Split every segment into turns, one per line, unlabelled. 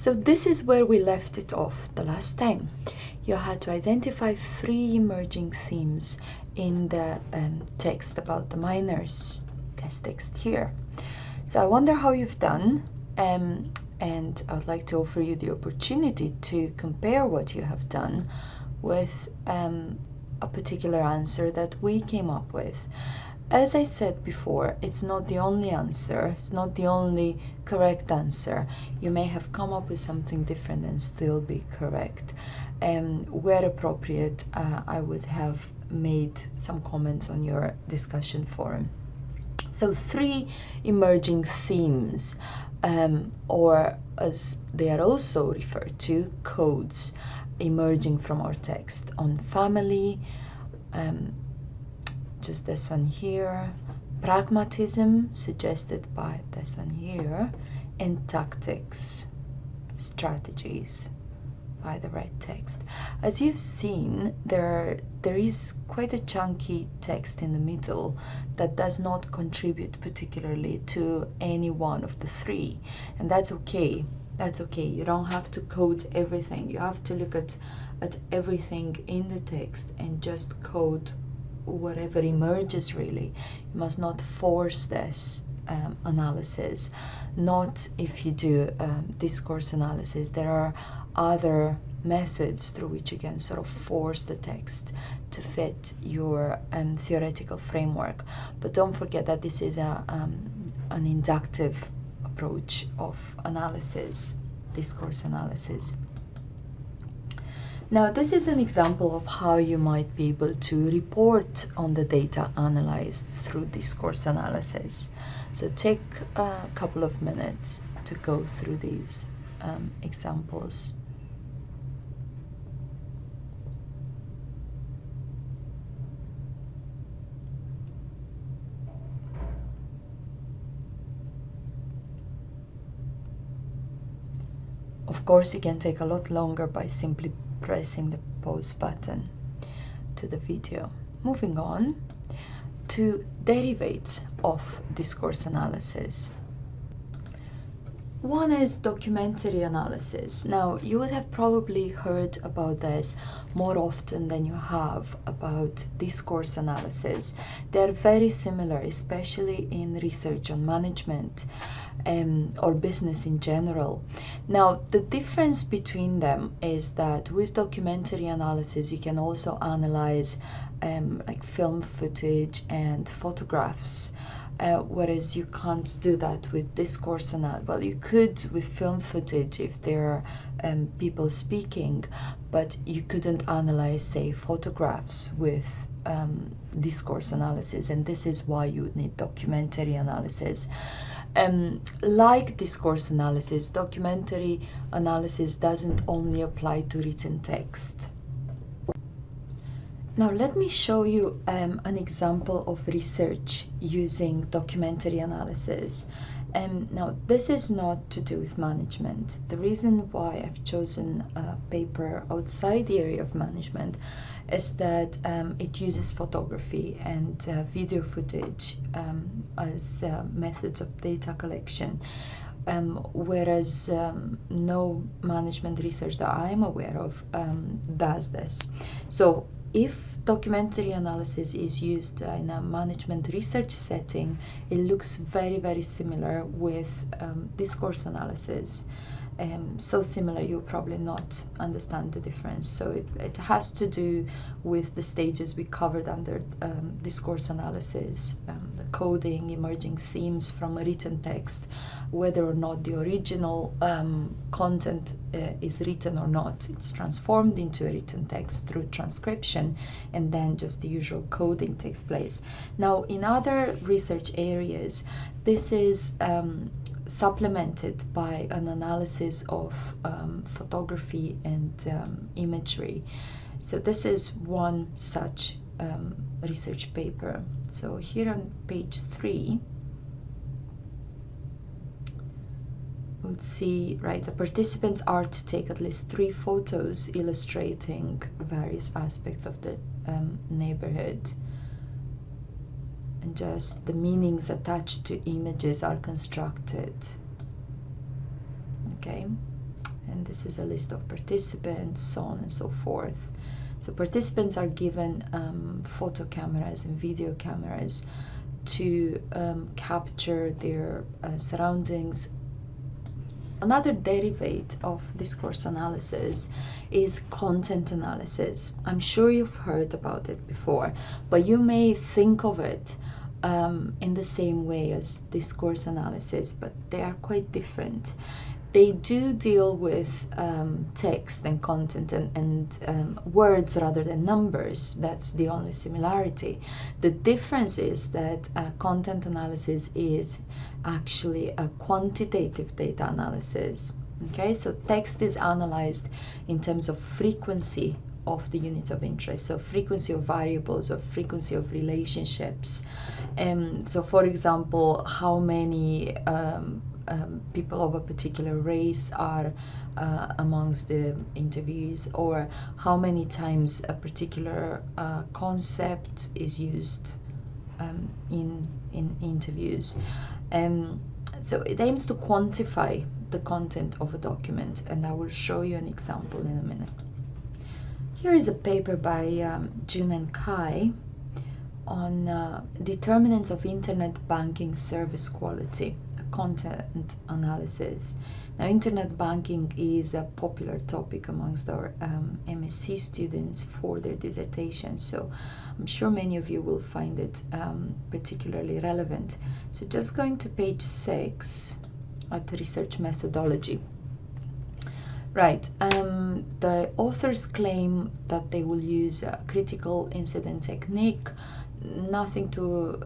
So this is where we left it off the last time. You had to identify 3 emerging themes in the text about the miners, this text here. So I wonder how you've done, and I would like to offer you the opportunity to compare what you have done with a particular answer that we came up with. As I said before, it's not the only answer, it's not the only correct answer. You may have come up with something different and still be correct. Where appropriate, I would have made some comments on your discussion forum. So 3 emerging themes, or as they are also referred to, codes emerging from our text on family, just this one here, pragmatism suggested by this one here, and tactics, strategies, by the red text. As you've seen, there is quite a chunky text in the middle that does not contribute particularly to any one of the 3, and that's okay. That's okay. You don't have to code everything. You have to look at everything in the text and just code whatever emerges, really. You must not force this analysis. Not if you do discourse analysis. There are other methods through which you can sort of force the text to fit your theoretical framework. But don't forget that this is an inductive approach of analysis, discourse analysis. Now, this is an example of how you might be able to report on the data analyzed through discourse analysis. So take a couple of minutes to go through these examples. Of course, you can take a lot longer by simply pressing the pause button to the video. Moving on to derivatives of discourse analysis. One is documentary analysis. Now, you would have probably heard about this more often than you have about discourse analysis. They're very similar, especially in research on management or business in general. Now, the difference between them is that with documentary analysis, you can also analyze like film footage and photographs. Whereas you can't do that with discourse analysis. Well, you could with film footage if there are people speaking, but you couldn't analyze, say, photographs with discourse analysis, and this is why you would need documentary analysis. Like discourse analysis, documentary analysis doesn't only apply to written text. Now let me show you an example of research using documentary analysis. Now this is not to do with management. The reason why I've chosen a paper outside the area of management is that it uses photography and video footage as methods of data collection. Whereas no management research that I'm aware of does this. So if documentary analysis is used in a management research setting, it looks very, very similar with discourse analysis. So similar you'll probably not understand the difference. So it has to do with the stages we covered under discourse analysis, the coding, emerging themes from a written text, whether or not the original content is written or not. It's transformed into a written text through transcription, and then just the usual coding takes place. Now, in other research areas, this is supplemented by an analysis of photography and imagery. So this is one such research paper. So here on page 3, we would see, right, the participants are to take at least 3 photos illustrating various aspects of the neighborhood. And just the meanings attached to images are constructed. Okay, this is a list of participants, so on and so forth. So participants are given photo cameras and video cameras to capture their surroundings. Another derivative of discourse analysis is content analysis. I'm sure you've heard about it before, but you may think of it in the same way as discourse analysis, but they are quite different. They do deal with text and content and words rather than numbers. That's the only similarity. The difference is that content analysis is actually a quantitative data analysis. Okay, so text is analyzed in terms of frequency of the units of interest, so frequency of variables or frequency of relationships. So for example, how many people of a particular race are amongst the interviewees, or how many times a particular concept is used in interviews. So it aims to quantify the content of a document, and I will show you an example in a minute. Here is a paper by Jun and Kai on determinants of internet banking service quality, a content analysis. Now, internet banking is a popular topic amongst our MSc students for their dissertation, so I'm sure many of you will find it particularly relevant. So just going to page 6 at the research methodology. Right, the authors claim that they will use a critical incident technique. Nothing to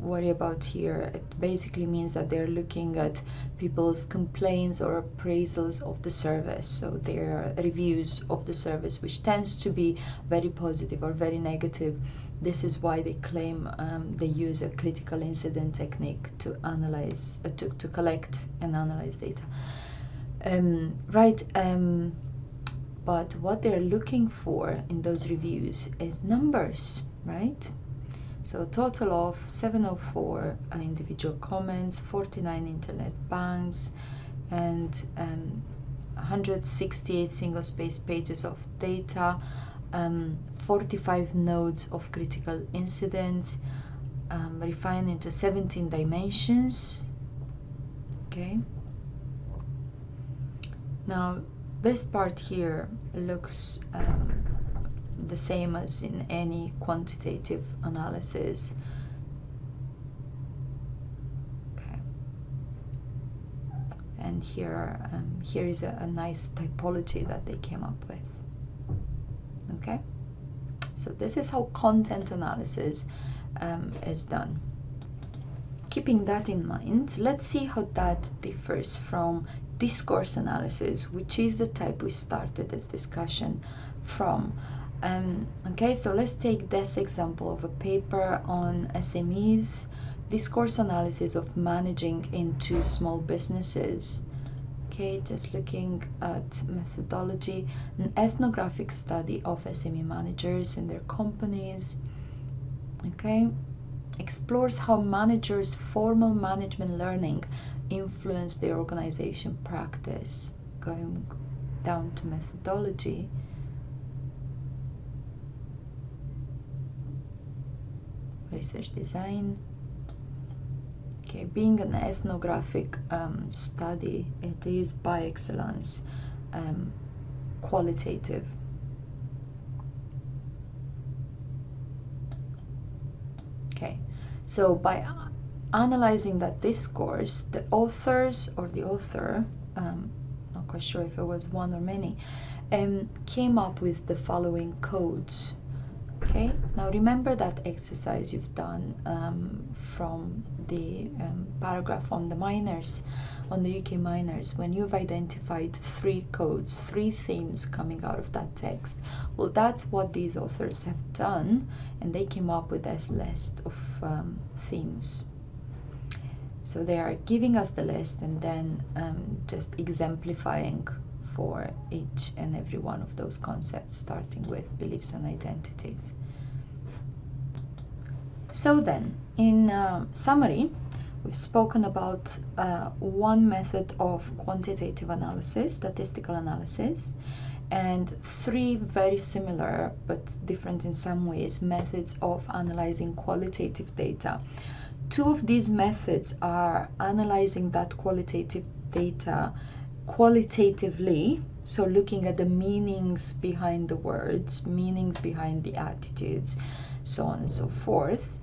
worry about here. It basically means that they're looking at people's complaints or appraisals of the service, so their reviews of the service, which tends to be very positive or very negative. This is why they claim they use a critical incident technique to analyze, to collect and analyze data. But what they're looking for in those reviews is numbers, right? So a total of 704 individual comments, 49 internet banks, and 168 single-space pages of data, 45 nodes of critical incidents, refined into 17 dimensions. Okay. Now, this part here looks the same as in any quantitative analysis. Okay. And here is a nice typology that they came up with. Okay. So this is how content analysis is done. Keeping that in mind, let's see how that differs from discourse analysis, which is the type we started this discussion from. Okay, so let's take this example of a paper on SMEs, discourse analysis of managing into small businesses. Okay, just looking at methodology, an ethnographic study of SME managers and their companies. Okay, explores how managers' formal management learning influence their organization practice. Going down to methodology, research design. Okay, being an ethnographic study, it is by excellence qualitative. Okay, so by analyzing that discourse, the authors or the author, not quite sure if it was one or many, came up with the following codes. Okay, now remember that exercise you've done from the paragraph on the miners, on the UK miners, when you've identified 3 codes, 3 themes coming out of that text. Well, that's what these authors have done, and they came up with this list of themes. So they are giving us the list and then just exemplifying for each and every one of those concepts, starting with beliefs and identities. So then, in summary, We've spoken about one method of quantitative analysis, statistical analysis, and three very similar but different in some ways methods of analyzing qualitative data. Two of these methods are analyzing that qualitative data qualitatively, so looking at the meanings behind the words, meanings behind the attitudes, so on and so forth.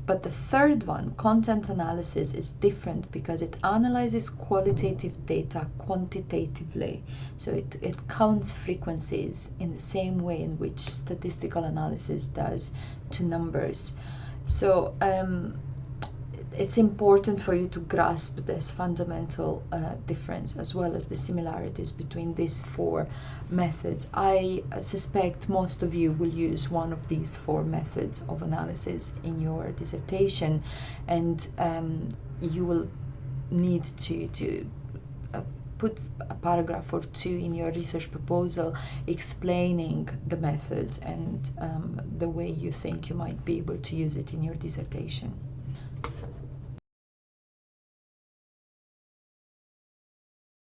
But the third one, content analysis, is different because it analyzes qualitative data quantitatively. So it counts frequencies in the same way in which statistical analysis does to numbers. So it's important for you to grasp this fundamental difference as well as the similarities between these four methods. I suspect most of you will use one of these four methods of analysis in your dissertation, and you will need to put a paragraph or two in your research proposal explaining the method and the way you think you might be able to use it in your dissertation.